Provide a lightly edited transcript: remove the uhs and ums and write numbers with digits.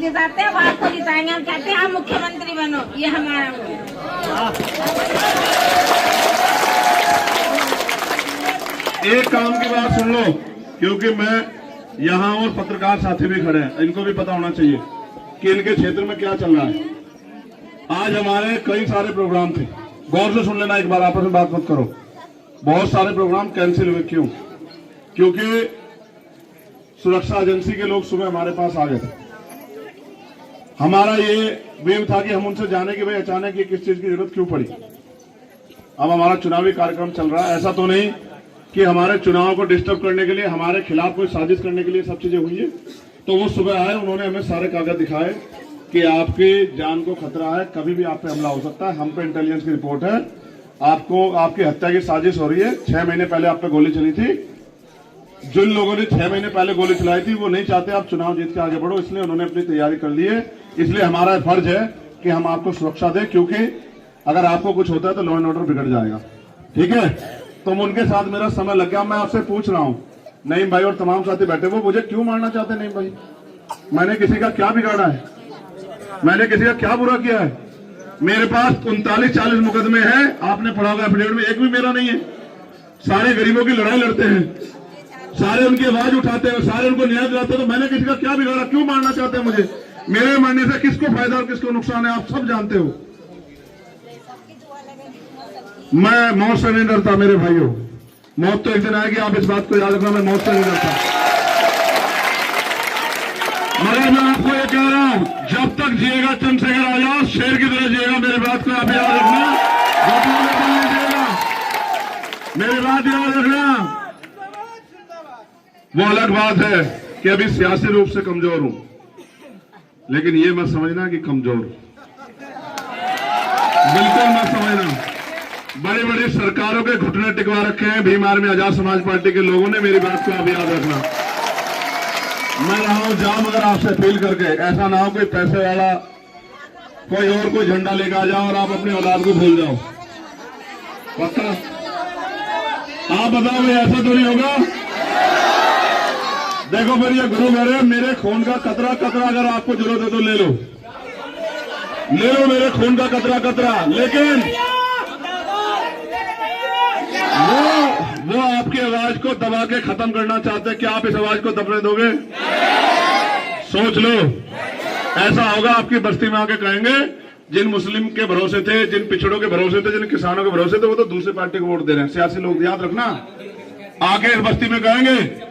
जिताते हैं वो आपको जिताएंगे। हम कहते हैं आप मुख्यमंत्री बनो, ये हमारा एक काम की बात सुन लो, क्योंकि मैं यहाँ और पत्रकार साथी भी खड़े हैं, इनको भी पता होना चाहिए कि इनके क्षेत्र में क्या चल रहा है। आज हमारे कई सारे प्रोग्राम थे, गौर से सुन लेना एक बार, आपस में बात मत करो। बहुत सारे प्रोग्राम कैंसिल हुए, क्यों? क्योंकि सुरक्षा एजेंसी के लोग सुबह हमारे पास आ गए थे। हमारा ये वेव था कि हम उनसे जाने कि भाई अचानक ये किस चीज की जरूरत क्यों पड़ी। अब हमारा चुनावी कार्यक्रम चल रहा है, ऐसा तो नहीं कि हमारे चुनाव को डिस्टर्ब करने के लिए, हमारे खिलाफ कोई साजिश करने के लिए सब चीजें हुई है। तो वो सुबह आए, उन्होंने हमें सारे कागज दिखाए कि आपकी जान को खतरा है, कभी भी आप पे हमला हो सकता है, हम पे इंटेलिजेंस की रिपोर्ट है, आपको आपकी हत्या की साजिश हो रही है। 6 महीने पहले आप पे गोली चली थी, जिन लोगों ने 6 महीने पहले गोली चलाई थी वो नहीं चाहते आप चुनाव जीत के आगे बढ़ो, इसलिए उन्होंने अपनी तैयारी कर ली है। इसलिए हमारा फर्ज है कि हम आपको सुरक्षा दें, क्योंकि अगर आपको कुछ होता है तो लॉ एंड ऑर्डर बिगड़ जाएगा। ठीक है, तो उनके साथ मेरा समय लग गया। मैं आपसे पूछ रहा हूं, नईम भाई और तमाम साथी बैठे, वो मुझे क्यों मारना चाहते हैं? नईम भाई, मैंने किसी का क्या बिगाड़ा है? मैंने किसी का क्या बुरा किया है? मेरे पास 39-40 मुकदमे हैं, आपने पढ़ा होगा एफिडेविट में, एक भी मेरा नहीं है। सारे गरीबों की लड़ाई लड़ते हैं, सारे उनकी आवाज उठाते हैं, सारे उनको न्याय दिलाते हैं। तो मैंने किसी का क्या बिगाड़ा? क्यों मारना चाहते हैं मुझे? मेरे मरने से किसको फायदा और किसको नुकसान है, आप सब जानते हो। मैं मौत से नहीं डरता मेरे भाइयों, मौत तो एक दिन आएगी, आप इस बात को याद रखना, मैं मौत से नहीं डरता। मगर मैं आपको ये कह रहा हूं, जब तक जिएगा चंद्रशेखर आजाद शेर की तरह जिएगा, मेरी बात को आप याद रखना, मेरी बात याद रखना। वो अलग बात है कि अभी सियासी रूप से कमजोर हूं, लेकिन ये मत समझना कि कमजोर हूं, बिल्कुल मत समझना। बड़ी बड़ी सरकारों के घुटने टिकवा रखे हैं भीम आर्मी आजाद समाज पार्टी के लोगों ने, मेरी बात को आप याद रखना। मैं रहा हूं जाम अगर आपसे अपील करके, ऐसा ना हो कोई पैसे वाला कोई और कोई झंडा लेकर आ जाओ और आप अपनी औलाद को भूल जाओ। पक्का? आप बताओ भाई, ऐसा तो नहीं होगा? देखो फिर ये गुरु घर है, मेरे खून का कतरा कतरा अगर आपको जरूरत है तो ले लो मेरे खून का कतरा कतरा, लेकिन वो आपकी आवाज को दबा के खत्म करना चाहते हैं। क्या आप इस आवाज को दबने दोगे? सोच लो, ऐसा होगा आपकी बस्ती में आके कहेंगे जिन मुस्लिम के भरोसे थे, जिन पिछड़ों के भरोसे थे, जिन किसानों के भरोसे थे, वो तो दूसरी पार्टी को वोट दे रहे हैं। सियासी लोग, याद रखना, आके इस बस्ती में कहेंगे